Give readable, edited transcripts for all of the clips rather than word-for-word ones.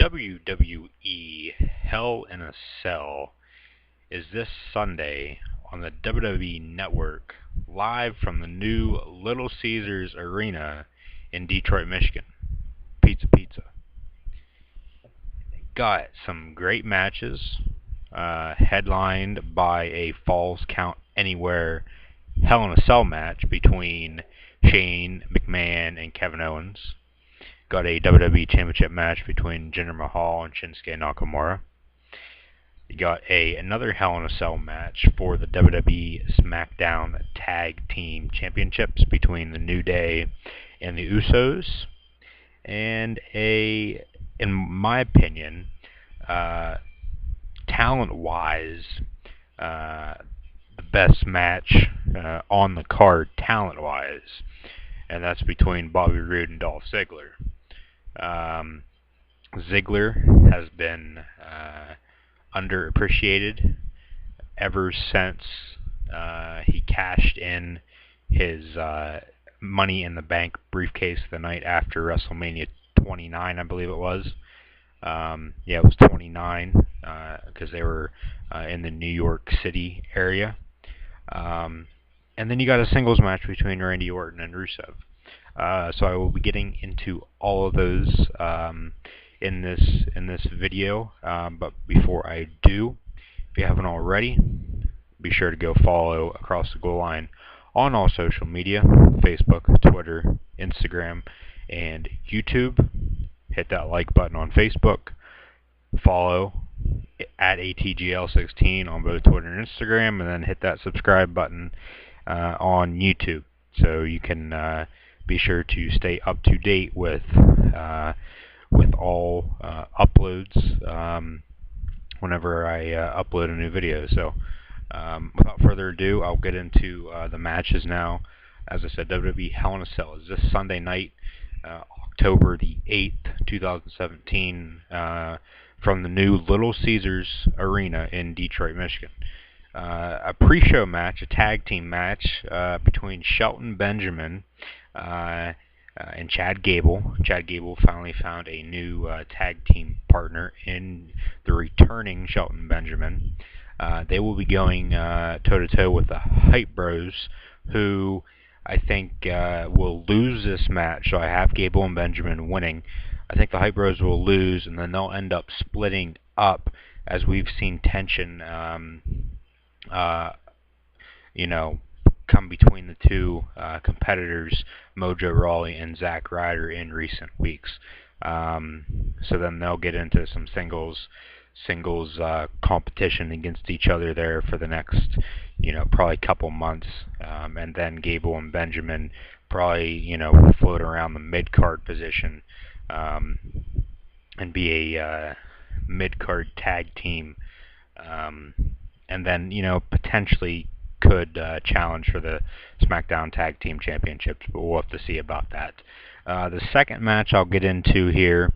WWE Hell in a Cell is this Sunday on the WWE Network, live from the new Little Caesars Arena in Detroit, Michigan. Pizza, pizza. Got some great matches, headlined by a Falls Count Anywhere Hell in a Cell match between Shane McMahon and Kevin Owens. Got a WWE Championship match between Jinder Mahal and Shinsuke Nakamura. You got another Hell in a Cell match for the WWE SmackDown Tag Team Championships between the New Day and the Usos. And in my opinion, talent-wise, the best match on the card, talent-wise, and that's between Bobby Roode and Dolph Ziggler. Ziggler has been underappreciated ever since he cashed in his Money in the Bank briefcase the night after WrestleMania 29, I believe it was. It was 29 because they were in the New York City area. And then you got a singles match between Randy Orton and Rusev. So I will be getting into all of those in this video. But before I do, if you haven't already, be sure to go follow Across the Goal Line on all social media: Facebook, Twitter, Instagram, and YouTube. Hit that like button on Facebook. Follow at ATGL16 on both Twitter and Instagram, and then hit that subscribe button on YouTube, so you can be sure to stay up to date with all uploads whenever I upload a new video. So without further ado, I'll get into the matches now. As I said, WWE Hell in a Cell is this Sunday night, October the 8th, 2017, from the new Little Caesars Arena in Detroit, Michigan. A pre-show match, a tag team match between Shelton Benjamin and Chad Gable. Chad Gable finally found a new tag team partner in the returning Shelton Benjamin. They will be going toe-to-toe with the Hype Bros, who I think will lose this match. So I have Gable and Benjamin winning. I think the Hype Bros will lose, and then they'll end up splitting up, as we've seen tension come between the two competitors, Mojo Rawley and Zack Ryder, in recent weeks. So then they'll get into some singles competition against each other there for the next, probably couple months. And then Gable and Benjamin probably, will float around the mid-card position and be a mid-card tag team. And then, potentially could challenge for the SmackDown Tag Team Championships, but we'll have to see about that. The second match I'll get into here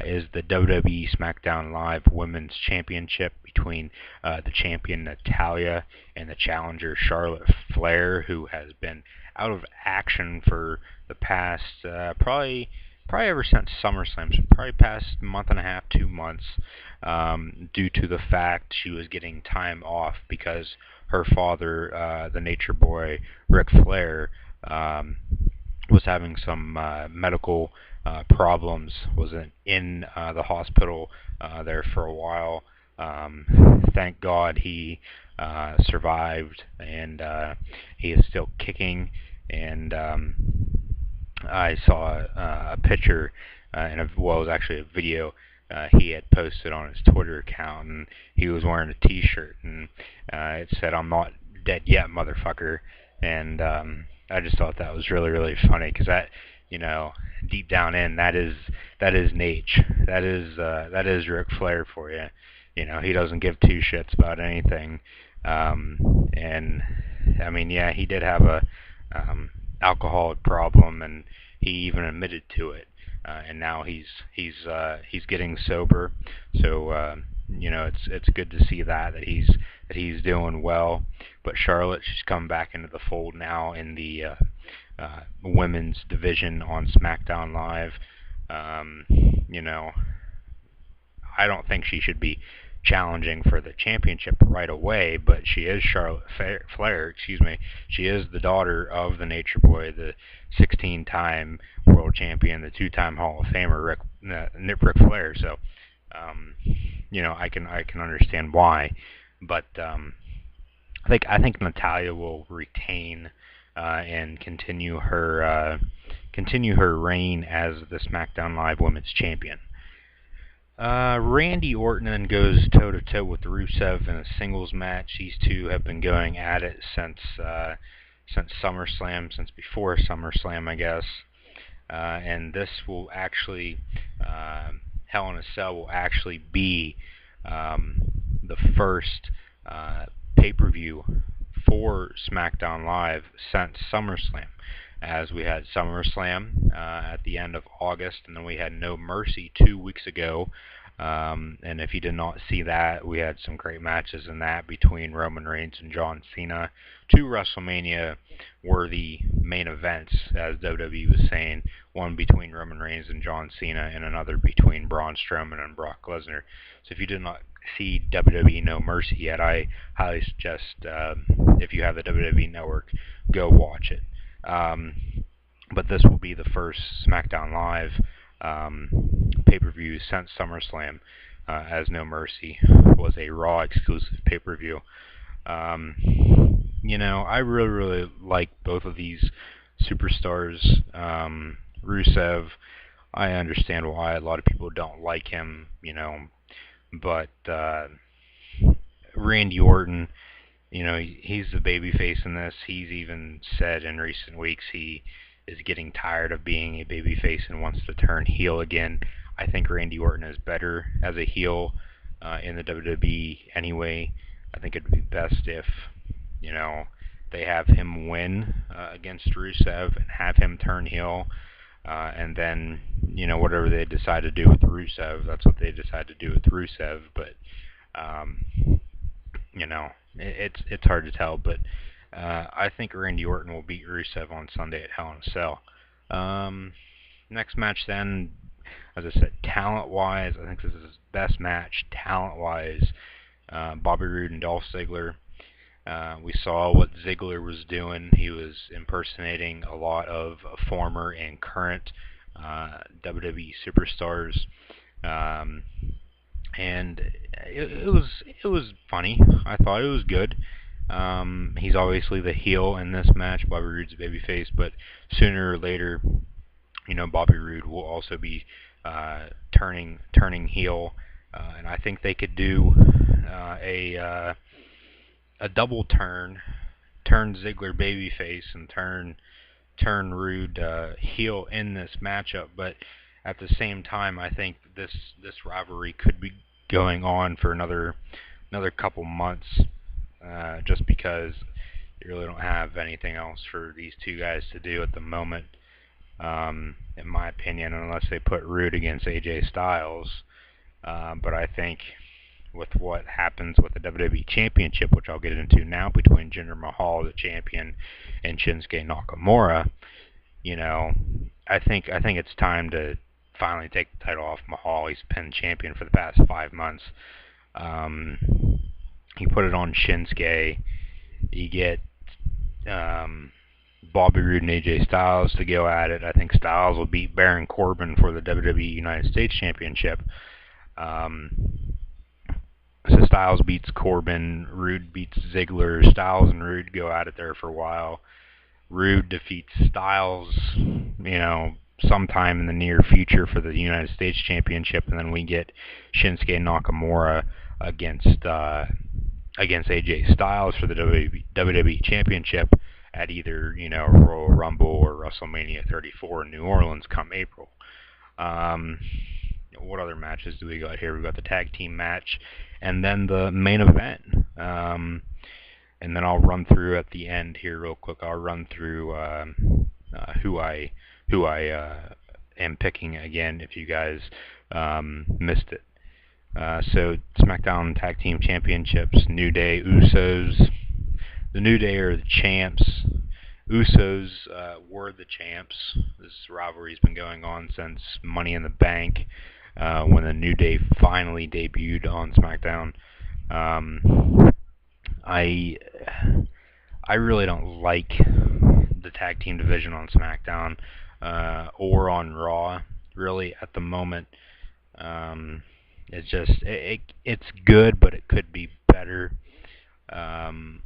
is the WWE SmackDown Live Women's Championship between the champion Natalya and the challenger Charlotte Flair, who has been out of action for the past probably ever since SummerSlam, so probably past month and a half, 2 months, due to the fact she was getting time off because her father, the Nature Boy Ric Flair, was having some medical problems, was in the hospital there for a while. Thank God he survived, and he is still kicking. And I saw a picture, it was actually a video he had posted on his Twitter account, and he was wearing a t-shirt, and it said, "I'm not dead yet, motherfucker." And I just thought that was really, really funny, because that, deep down in, that is Nate. That is Ric Flair for you. He doesn't give two shits about anything. And I mean, yeah, he did have a alcoholic problem, and he even admitted to it. And now he's getting sober. So it's good to see that he's doing well. But Charlotte, she's come back into the fold now in the women's division on SmackDown Live. I don't think she should be challenging for the championship right away, but she is Charlotte Flair, excuse me. She is the daughter of the Nature Boy, the 16-time world champion, the 2-time Hall of Famer Ric Flair. So, I can understand why, but I think Natalya will retain and continue her reign as the SmackDown Live Women's Champion. Randy Orton then goes toe-to-toe with Rusev in a singles match. These two have been going at it since SummerSlam, since before SummerSlam, I guess. And this will actually, Hell in a Cell will actually be the first pay-per-view for SmackDown Live since SummerSlam, as we had SummerSlam at the end of August, and then we had No Mercy 2 weeks ago. And if you did not see that, we had some great matches in that between Roman Reigns and John Cena. 2 WrestleMania-worthy main events, as WWE was saying. One between Roman Reigns and John Cena, and another between Braun Strowman and Brock Lesnar. So if you did not see WWE No Mercy yet, I highly suggest, if you have the WWE Network, go watch it. But this will be the first SmackDown Live pay-per-view since SummerSlam, as No Mercy was a Raw exclusive pay-per-view. I really like both of these superstars. Rusev, I understand why a lot of people don't like him, but Randy Orton, he's the babyface in this. He's even said in recent weeks he is getting tired of being a babyface and wants to turn heel again. I think Randy Orton is better as a heel in the WWE anyway. I think it would be best if, they have him win against Rusev and have him turn heel. And then, whatever they decide to do with Rusev, that's what they decide to do with Rusev. But, it's hard to tell. But I think Randy Orton will beat Rusev on Sunday at Hell in a Cell. Next match then, as I said, talent-wise, I think this is his best match, talent-wise. Bobby Roode and Dolph Ziggler. We saw what Ziggler was doing. He was impersonating a lot of former and current WWE superstars, and it was funny. I thought it was good. He's obviously the heel in this match. Bobby Roode's a babyface, but sooner or later, Bobby Roode will also be turning heel, and I think they could do a double turn Ziggler babyface and turn Roode heel in this matchup. But at the same time, I think this rivalry could be going on for another couple months, just because you really don't have anything else for these two guys to do at the moment, in my opinion, unless they put Roode against AJ Styles. But I think with what happens with the WWE Championship, which I'll get into now, between Jinder Mahal, the champion, and Shinsuke Nakamura, I think it's time to finally take the title off Mahal. He's been champion for the past 5 months. He put it on Shinsuke. You get Bobby Roode and AJ Styles to go at it. I think Styles will beat Baron Corbin for the WWE United States Championship. So Styles beats Corbin, Roode beats Ziggler, Styles and Roode go at it there for a while. Roode defeats Styles, sometime in the near future for the United States Championship, and then we get Shinsuke Nakamura against AJ Styles for the WWE Championship at either, Royal Rumble or WrestleMania 34 in New Orleans come April. What other matches do we got here? We've got the tag team match, and then the main event. And then I'll run through at the end here real quick. I'll run through who I am picking again if you guys missed it. So SmackDown Tag Team Championships, New Day, Usos. The New Day are the champs. Usos were the champs. This rivalry's been going on since Money in the Bank. when the New Day finally debuted on SmackDown. Um, I I really don't like the tag team division on SmackDown or on Raw. Really, at the moment, um, it's good, but it could be better. Um,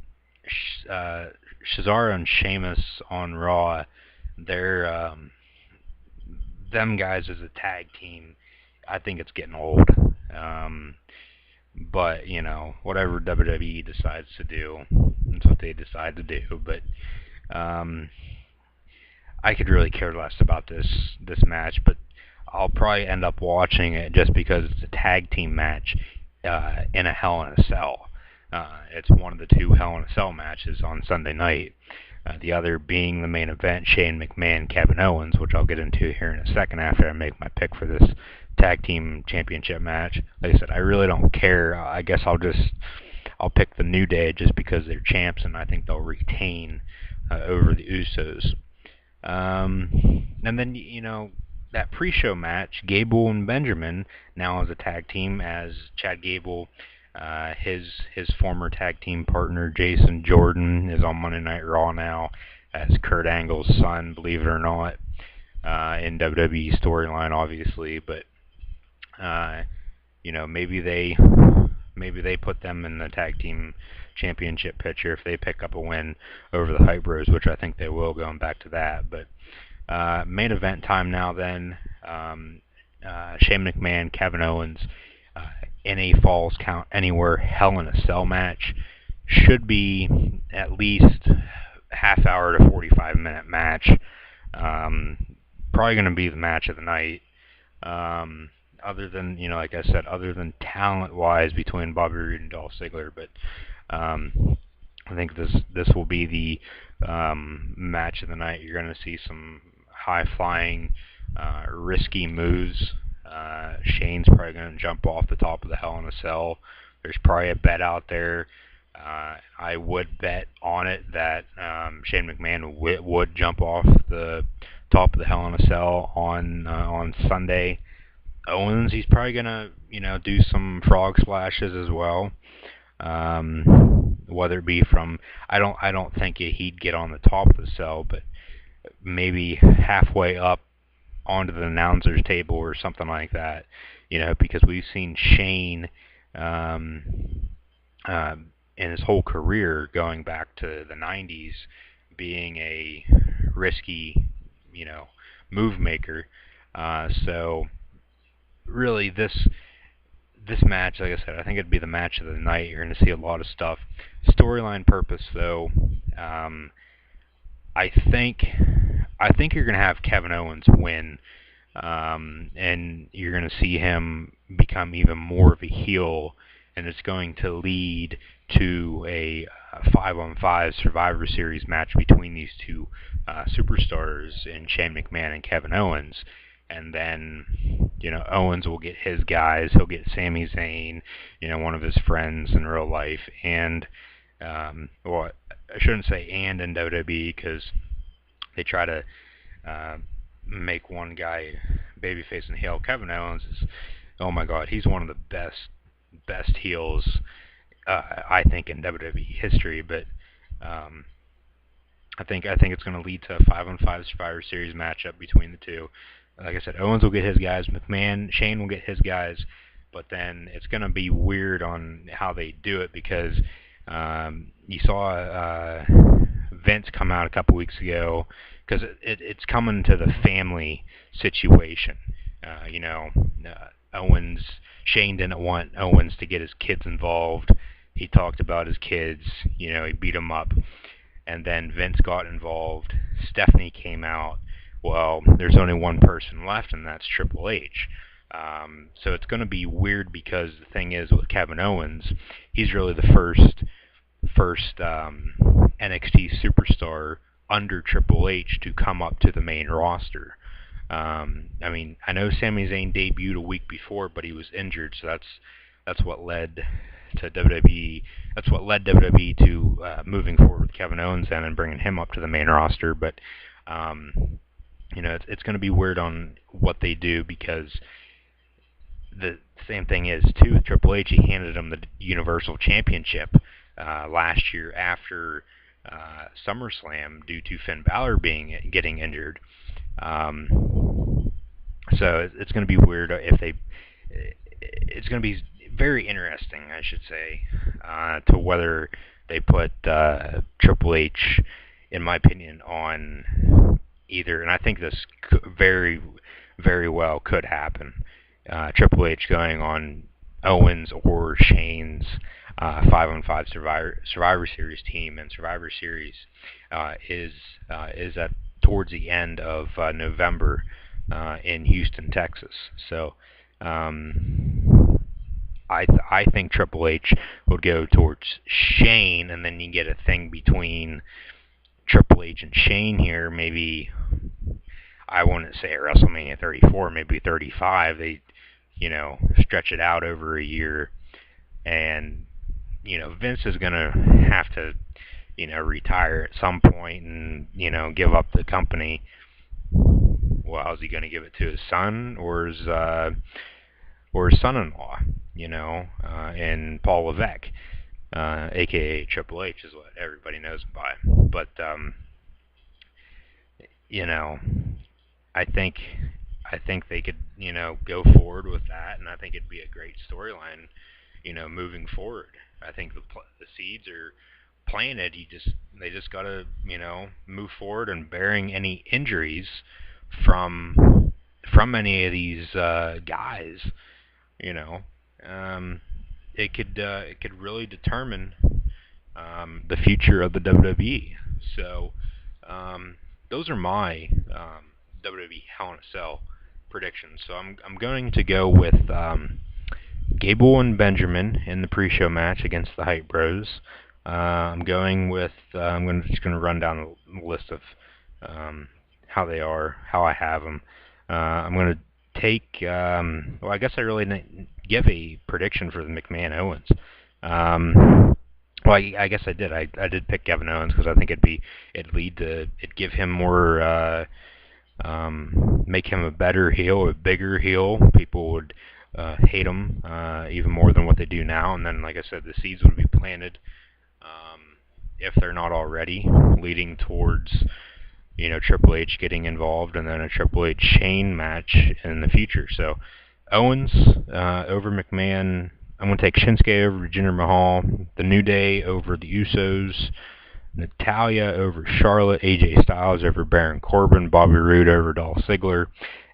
Cesaro and Sheamus on Raw, they're them guys as a tag team. I think it's getting old. Um, but whatever WWE decides to do, that's what they decide to do. But um, I could really care less about this match, but I'll probably end up watching it just because it's a tag team match in a Hell in a Cell. It's one of the two Hell in a Cell matches on Sunday night. The other being the main event, Shane McMahon, Kevin Owens, which I'll get into here in a second after I make my pick for this tag team championship match. Like I said, I really don't care. I guess I'll pick the New Day just because they're champs, and I think they'll retain over the Usos. And then, that pre-show match, Gable and Benjamin, now as a tag team, as Chad Gable, his former tag team partner, Jason Jordan, is on Monday Night Raw now as Kurt Angle's son, believe it or not, in WWE storyline, obviously. But, maybe they put them in the tag team championship picture if they pick up a win over the Hype Bros, which I think they will, going back to that. But main event time now then. Shane McMahon, Kevin Owens, in a Falls Count Anywhere Hell in a Cell match. Should be at least half hour to 45-minute match. Probably going to be the match of the night. Other than, like I said, other than talent-wise between Bobby Roode and Dolph Ziggler, but I think this will be the match of the night. You're going to see some high-flying, risky moves. Shane's probably going to jump off the top of the Hell in a Cell. There's probably a bet out there. I would bet on it that Shane McMahon would jump off the top of the Hell in a Cell on Sunday. Owens, he's probably gonna, do some frog splashes as well. Whether it be from, I don't think he'd get on the top of the cell, but maybe halfway up onto the announcer's table or something like that. Because we've seen Shane in his whole career, going back to the 90s, being a risky, move maker. So really, this match, like I said, I think it'd be the match of the night. You're going to see a lot of stuff. Storyline purpose, though, I think you're going to have Kevin Owens win, and you're going to see him become even more of a heel, and it's going to lead to a 5-on-5 Survivor Series match between these two superstars in Shane McMahon and Kevin Owens. And then, Owens will get his guys. He'll get Sami Zayn, one of his friends in real life. And, well, I shouldn't say and in WWE, because they try to make one guy babyface and heel. Kevin Owens is, oh my God, he's one of the best heels, I think, in WWE history. But I think it's going to lead to a 5-on-5 Survivor Series matchup between the two. Like I said, Owens will get his guys, Shane will get his guys, but then it's going to be weird on how they do it, because you saw Vince come out a couple weeks ago, because it's coming to the family situation. Shane didn't want Owens to get his kids involved. He talked about his kids, he beat them up. And then Vince got involved. Stephanie came out. Well, there's only one person left, and that's Triple H. So it's going to be weird, because the thing is, with Kevin Owens, he's really the first NXT superstar under Triple H to come up to the main roster. I know Sami Zayn debuted a week before, but he was injured, so that's what led to WWE. That's what led WWE to moving forward with Kevin Owens and bringing him up to the main roster. But it's going to be weird on what they do, because the same thing is, too, with Triple H. He handed him the Universal Championship last year after SummerSlam due to Finn Balor getting injured. So it's going to be weird if they. It's going to be very interesting, I should say, to whether they put Triple H, in my opinion, on either, and I think this very, very well could happen. Triple H going on Owens or Shane's 5-on-5 Survivor Series team, and Survivor Series is at towards the end of November in Houston, Texas. So I think Triple H would go towards Shane, and then you get a thing between Triple H and Shane here. Maybe, I wouldn't say WrestleMania 34, maybe 35. They, stretch it out over a year, and Vince is gonna have to, retire at some point and give up the company. Well, how's he gonna give it to his son or his son-in-law? And Paul Levesque, aka Triple H, is what everybody knows him by. But I think they could, go forward with that, and I think it'd be a great storyline, moving forward. I think the seeds are planted. They just gotta, move forward, and bearing any injuries from any of these guys, it could really determine the future of the WWE. So those are my WWE Hell in a Cell predictions. So I'm going to go with Gable and Benjamin in the pre-show match against the Hype Bros. I'm going with I'm just going to run down the list of how they are, how I have them. I'm going to take. Well, I guess I really didn't give a prediction for the McMahon Owens. Well, I guess I did. I did pick Kevin Owens because I think it'd give him more, make him a better heel, a bigger heel. People would hate him even more than what they do now. And then, like I said, the seeds would be planted, if they're not already, leading towards Triple H getting involved, and then a Triple H Shane match in the future. So Owens over McMahon. I'm going to take Shinsuke over Jinder Mahal, The New Day over the Usos, Natalya over Charlotte, AJ Styles over Baron Corbin, Bobby Roode over Dolph Ziggler,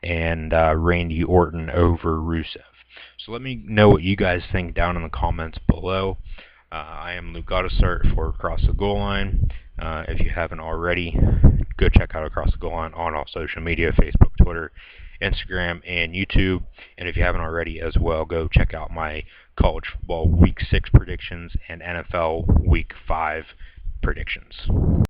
and Randy Orton over Rusev. So let me know what you guys think down in the comments below. I am Luke Godissart for Across the Goal Line. If you haven't already, go check out Across the Goal Line on all social media, Facebook, Twitter, Instagram, and YouTube. And if you haven't already as well, go check out my college football Week 6 predictions and NFL Week 5 predictions.